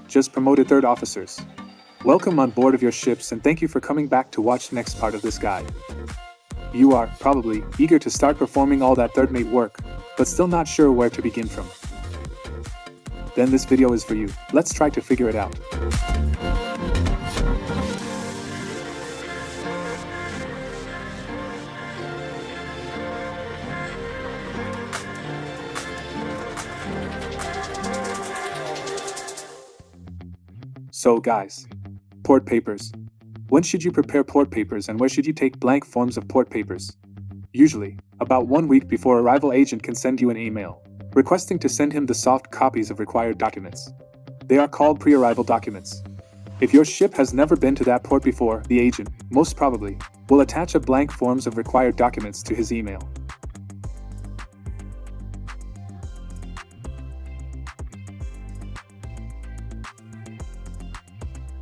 just promoted third officers. Welcome on board of your ships and thank you for coming back to watch the next part of this guide. You are, probably, eager to start performing all that third mate work, but still not sure where to begin from. Then this video is for you. Let's try to figure it out. So guys, port papers. When should you prepare port papers and where should you take blank forms of port papers? Usually, about 1 week before arrival, agent can send you an email, requesting to send him the soft copies of required documents. They are called pre-arrival documents. If your ship has never been to that port before, the agent, most probably, will attach a blank forms of required documents to his email.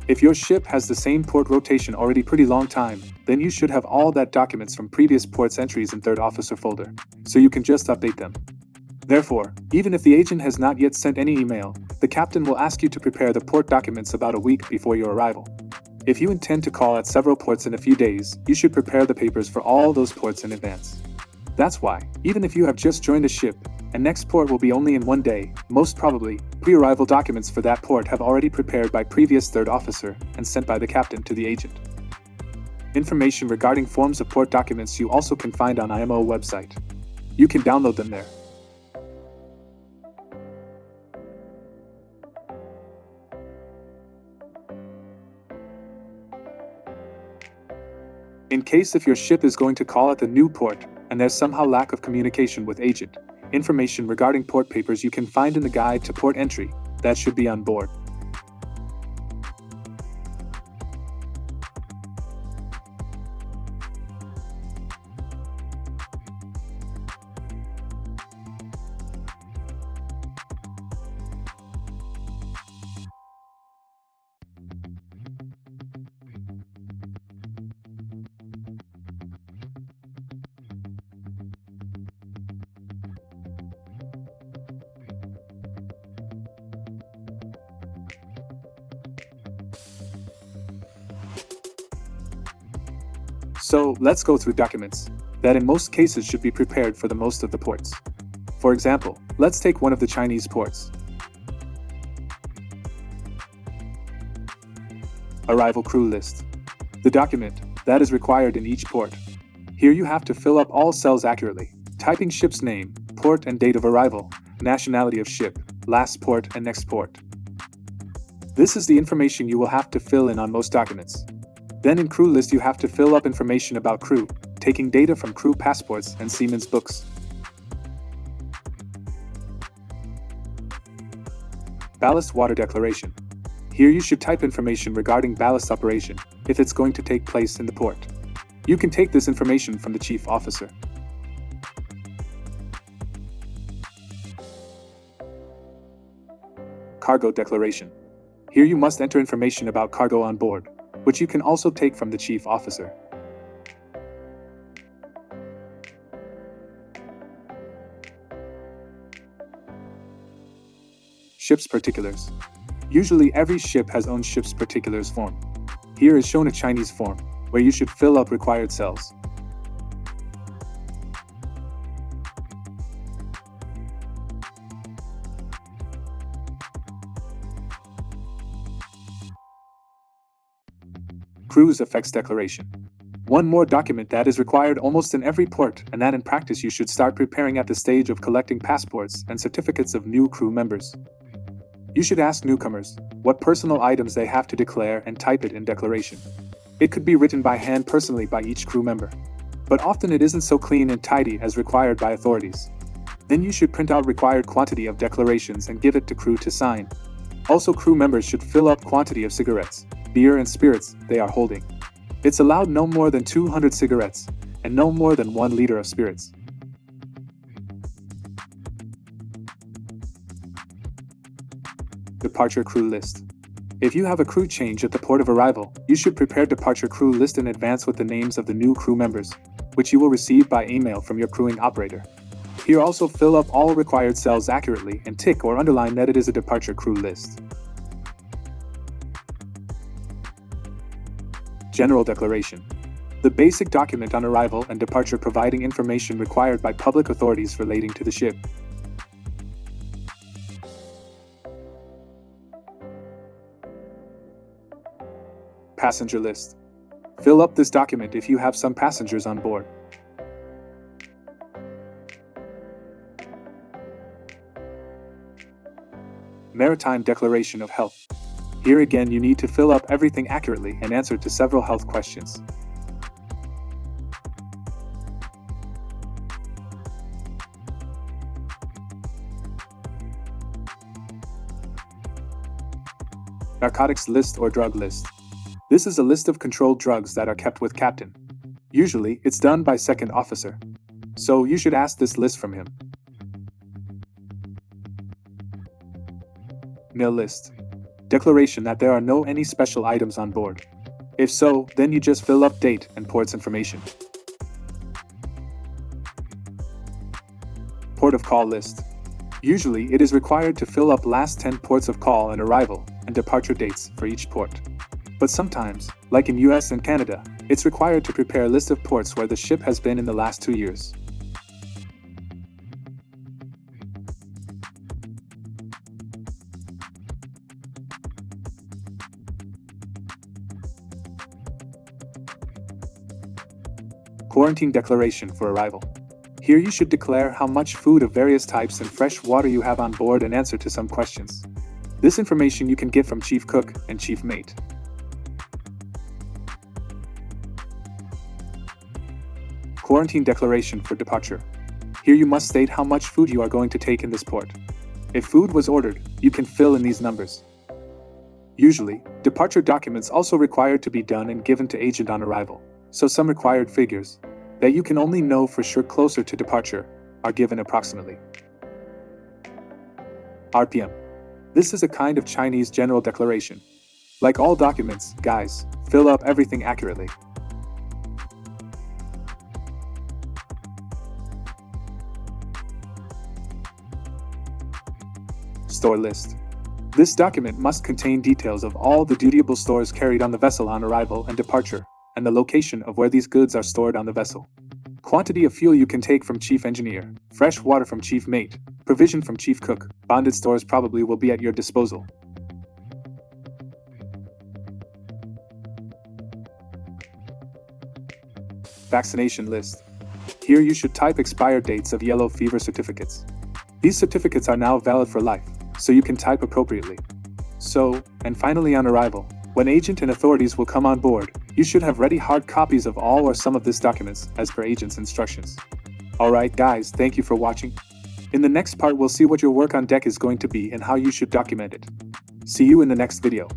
If your ship has the same port rotation already pretty long time, then you should have all that documents from previous ports entries in third officer folder, so you can just update them. Therefore, even if the agent has not yet sent any email, the captain will ask you to prepare the port documents about a week before your arrival. If you intend to call at several ports in a few days, you should prepare the papers for all those ports in advance. That's why, even if you have just joined a ship, and next port will be only in 1 day, most probably, pre-arrival documents for that port have already prepared by previous third officer and sent by the captain to the agent. Information regarding forms of port documents you also can find on IMO website. You can download them there. In case if your ship is going to call at the new port, and there's somehow lack of communication with agent, information regarding port papers you can find in the guide to port entry, that should be on board. So, let's go through documents that in most cases should be prepared for the most of the ports. For example, let's take one of the Chinese ports. Arrival crew list. The document that is required in each port. Here you have to fill up all cells accurately, typing ship's name, port and date of arrival, nationality of ship, last port and next port. This is the information you will have to fill in on most documents. Then in crew list you have to fill up information about crew, taking data from crew passports and seamen's books. Ballast water declaration. Here you should type information regarding ballast operation, if it's going to take place in the port. You can take this information from the chief officer. Cargo declaration. Here you must enter information about cargo on board, which you can also take from the chief officer. Ship's particulars. Usually every ship has own ship's particulars form. Here is shown a Chinese form, where you should fill up required cells. Crew's effects declaration. One more document that is required almost in every port, and that in practice you should start preparing at the stage of collecting passports and certificates of new crew members. You should ask newcomers what personal items they have to declare and type it in declaration. It could be written by hand personally by each crew member, but often it isn't so clean and tidy as required by authorities. Then you should print out required quantity of declarations and give it to crew to sign. Also, crew members should fill up quantity of cigarettes, beer and spirits they are holding. It's allowed no more than 200 cigarettes and no more than 1 liter of spirits. Departure crew list. If you have a crew change at the port of arrival, you should prepare departure crew list in advance with the names of the new crew members, which you will receive by email from your crewing operator. Here also fill up all required cells accurately and tick or underline that it is a departure crew list. General Declaration. The basic document on arrival and departure providing information required by public authorities relating to the ship. Passenger list. Fill up this document if you have some passengers on board. Maritime Declaration of Health. Here again you need to fill up everything accurately and answer to several health questions. Narcotics list or drug list. This is a list of controlled drugs that are kept with captain. Usually, it's done by second officer. So you should ask this list from him. Nil list. Declaration that there are no any special items on board. If so, then you just fill up date and ports information. Port of call list. Usually, it is required to fill up last 10 ports of call and arrival and departure dates for each port. But sometimes, like in US and Canada, it's required to prepare a list of ports where the ship has been in the last 2 years. Quarantine declaration for arrival. Here you should declare how much food of various types and fresh water you have on board and answer to some questions. This information you can get from Chief Cook and Chief Mate. Quarantine declaration for departure. Here you must state how much food you are going to take in this port. If food was ordered, you can fill in these numbers. Usually, departure documents also required to be done and given to agent on arrival, so some required figures, that you can only know for sure closer to departure, are given approximately. RPM. This is a kind of Chinese general declaration. Like all documents, guys, fill up everything accurately. Store list. This document must contain details of all the dutiable stores carried on the vessel on arrival and departure, and the location of where these goods are stored on the vessel. Quantity of fuel you can take from Chief Engineer, fresh water from Chief Mate, provision from Chief Cook, bonded stores probably will be at your disposal. Vaccination list. Here you should type expired dates of yellow fever certificates. These certificates are now valid for life, so you can type appropriately. So, and finally on arrival, when agent and authorities will come on board, you should have ready hard copies of all or some of these documents as per agent's instructions. Alright guys, thank you for watching. In the next part we'll see what your work on deck is going to be and how you should document it. See you in the next video.